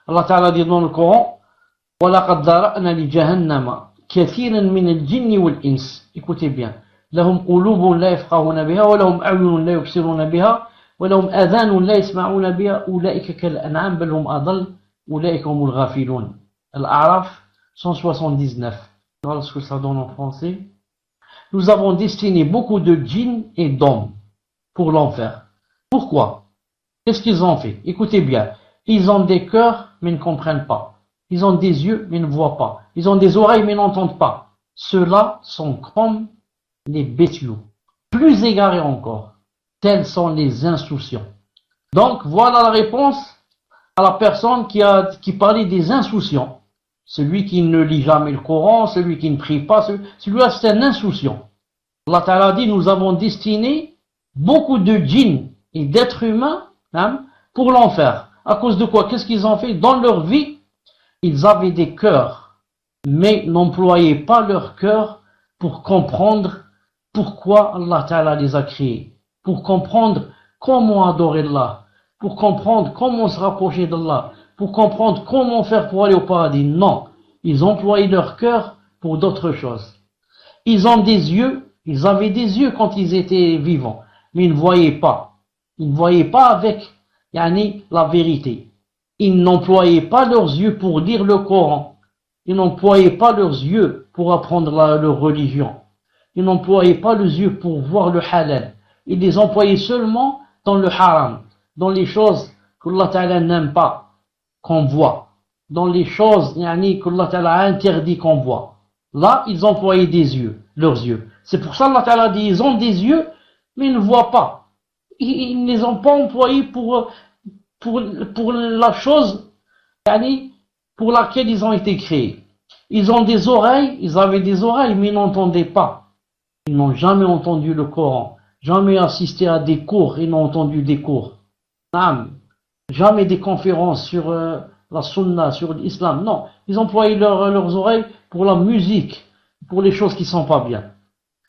Allah Ta'ala dit dans le Coran, وَلَقَدْ ذَرَأْنَا لِجَهَنَّمَ كَثِيرًا مِنَ الْجِنِّ وَالْإِنسِ. Écoutez bien. لهم قلوب لا يفقهون بها ولهم أعين لا يبصرون بها ولهم آذان لا يسمعون بها أولئك كالأنعام بل هم أضل أولئك هم الغافلون. Al-A'raf 179. Voilà ce que ça donne en français. Nous avons destiné beaucoup de djinns et d'hommes pour l'enfer. Pourquoi? Qu'est-ce qu'ils ont fait? Écoutez bien. Ils ont des cœurs mais ne comprennent pas. Ils ont des yeux mais ne voient pas. Ils ont des oreilles mais n'entendent pas. Ceux-là sont comme les bestiaux. Plus égarés encore. Tels sont les insouciants. Donc voilà la réponse à la personne qui parlait des insouciants. Celui qui ne lit jamais le Coran, celui qui ne prie pas, celui-là c'est un insouciant. Allah Ta'ala dit, nous avons destiné beaucoup de djinns et d'êtres humains pour l'enfer. À cause de quoi? Qu'est-ce qu'ils ont fait? Dans leur vie, ils avaient des cœurs, mais n'employaient pas leur cœur pour comprendre pourquoi Allah Ta'ala les a créés, pour comprendre comment adorer Allah, pour comprendre comment se rapprocher d'Allah, pour comprendre comment faire pour aller au paradis. Non, ils employaient leur cœur pour d'autres choses. Ils ont des yeux, ils avaient des yeux quand ils étaient vivants, mais ils ne voyaient pas. Ils ne voyaient pas avec la vérité. Ils n'employaient pas leurs yeux pour lire le Coran. Ils n'employaient pas leurs yeux pour apprendre leur religion. Ils n'employaient pas les yeux pour voir le halal. Ils les employaient seulement dans le haram, dans les choses qu'Allah Ta'ala n'aime pas qu'on voit, dans les choses qu'Allah Ta'ala a interdit qu'on voit. Là, ils employaient des yeux, leurs yeux. C'est pour ça qu'Allah Ta'ala dit, ils ont des yeux, mais ils ne voient pas. Ils ne les ont pas employés pour la chose pour laquelle ils ont été créés. Ils ont des oreilles, ils avaient des oreilles, mais ils n'entendaient pas. Ils n'ont jamais entendu le Coran, jamais assisté à des cours, ils n'ont entendu des cours. Jamais des conférences sur la sunna, sur l'islam. Non, ils employaient leurs oreilles pour la musique, pour les choses qui sont pas bien.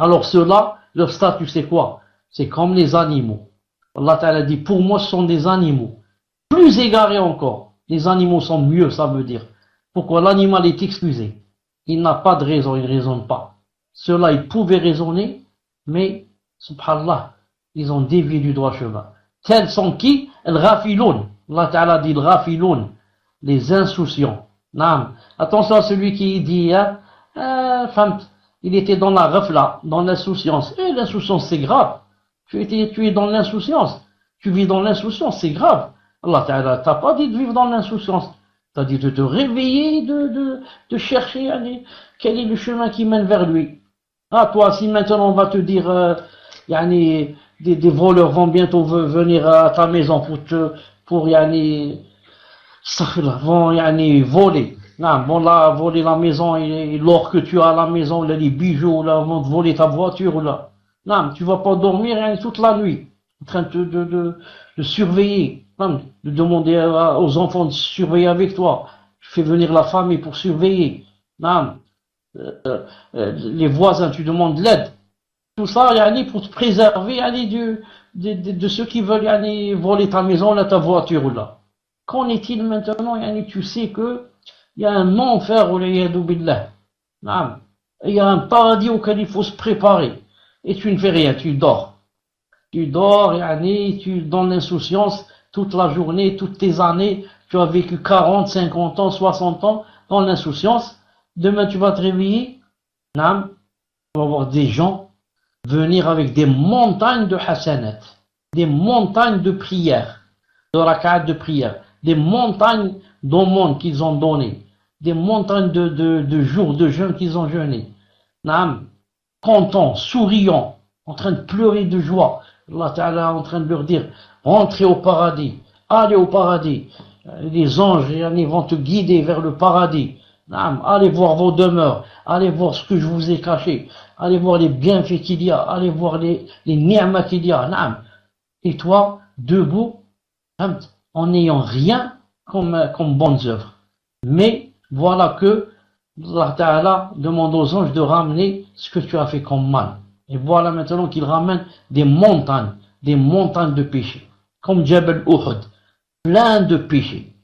Alors ceux-là, leur statut c'est quoi? C'est comme les animaux. Allah Ta'ala dit, pour moi ce sont des animaux. Plus égarés encore. Les animaux sont mieux, ça veut dire. Pourquoi? L'animal est excusé. Il n'a pas de raison, il ne raisonne pas. Ceux-là, ils pouvaient raisonner, mais, subhanallah, ils ont dévié du droit chemin. Tels sont qui? Al-Ghafiloun. Allah Ta'ala dit Al-Ghafiloun. Les insouciants. Naam. Attention à celui qui dit, il était dans la ghafla, dans l'insouciance. Et l'insouciance, c'est grave. Tu es dans l'insouciance. Tu vis dans l'insouciance, c'est grave. Allah Ta'ala t'a pas dit de vivre dans l'insouciance. T'as dit de te réveiller, de chercher quel est le chemin qui mène vers lui. Ah, toi, si maintenant on va te dire, des voleurs vont bientôt venir à ta maison pour voler. Non, bon là, voler la maison et l'or que tu as à la maison, là, les bijoux, là, vont te voler ta voiture, là. Non, tu vas pas dormir toute la nuit, en train de surveiller, non, de demander aux enfants de surveiller avec toi. Tu fais venir la famille pour surveiller. Non, les voisins, tu demandes l'aide. Tout ça, pour te préserver de ceux qui veulent voler ta maison, là, ta voiture, là. Qu'en est-il maintenant? Tu sais que il y a un enfer, billah. Il y a un paradis auquel il faut se préparer. Et tu ne fais rien, tu dors. Tu dors, tu dans l'insouciance toute la journée, toutes tes années. Tu as vécu 40, 50 ans, 60 ans dans l'insouciance. Demain, tu vas te réveiller. Tu vas voir des gens venir avec des montagnes de hasanat, des montagnes de prières, de rak'at de prières, des montagnes d'aumônes qu'ils ont données, des montagnes de jours de jeûne qu'ils ont jeûné. Contents, souriants, en train de pleurer de joie. Allah Ta'ala est en train de leur dire, rentrez au paradis, allez au paradis. Les anges vont te guider vers le paradis. Allez voir vos demeures, allez voir ce que je vous ai caché, allez voir les bienfaits qu'il y a, allez voir les ni'mas qu'il y a. Et toi, debout, en n'ayant rien comme bonnes œuvres. Mais voilà que Allah Ta'ala demande aux anges de ramener ce que tu as fait comme mal. Et voilà maintenant qu'il ramène des montagnes de péchés. Comme Jabal Uhud, plein de péchés.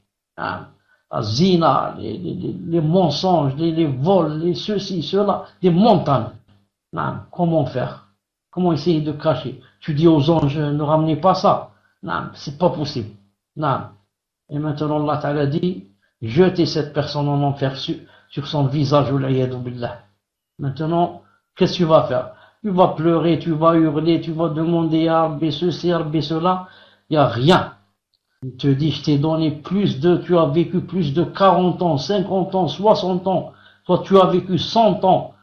la zina, les mensonges, les vols, les ceci, cela, des montagnes. Non, comment faire? Comment essayer de cacher? Tu dis aux anges, ne ramenez pas ça. Non, c'est pas possible. Non. Et maintenant, Allah Ta'ala dit, jetez cette personne en enfer sur son visage, billah. Maintenant, qu'est-ce que tu vas faire? Tu vas pleurer, tu vas hurler, tu vas demander à Rabbi ceci, à Rabbi cela. Il n'y a rien. Il te dit, je t'ai donné tu as vécu plus de 40 ans, 50 ans, 60 ans. Toi, tu as vécu 100 ans.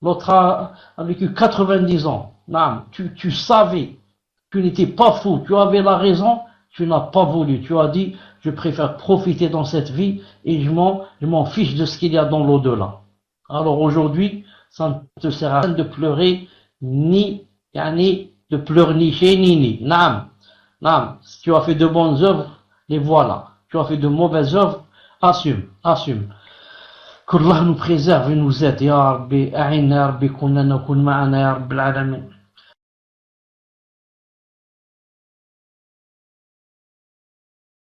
L'autre a vécu 90 ans. Non, tu savais. Tu n'étais pas fou. Tu avais la raison. Tu n'as pas voulu. Tu as dit, je préfère profiter dans cette vie et je m'en fiche de ce qu'il y a dans l'au-delà. Alors aujourd'hui, ça ne te sert à rien de pleurer, ni de pleurnicher, ni. Naam. Naam. Si tu as fait de bonnes œuvres, les voilà. Tu as fait de mauvaises œuvres, assume. qu'Allah nous préserve et nous aide. Ya Rabbi, a'inna ya Rabbi, kunna nakun ma'ana ya Rabbil alamin.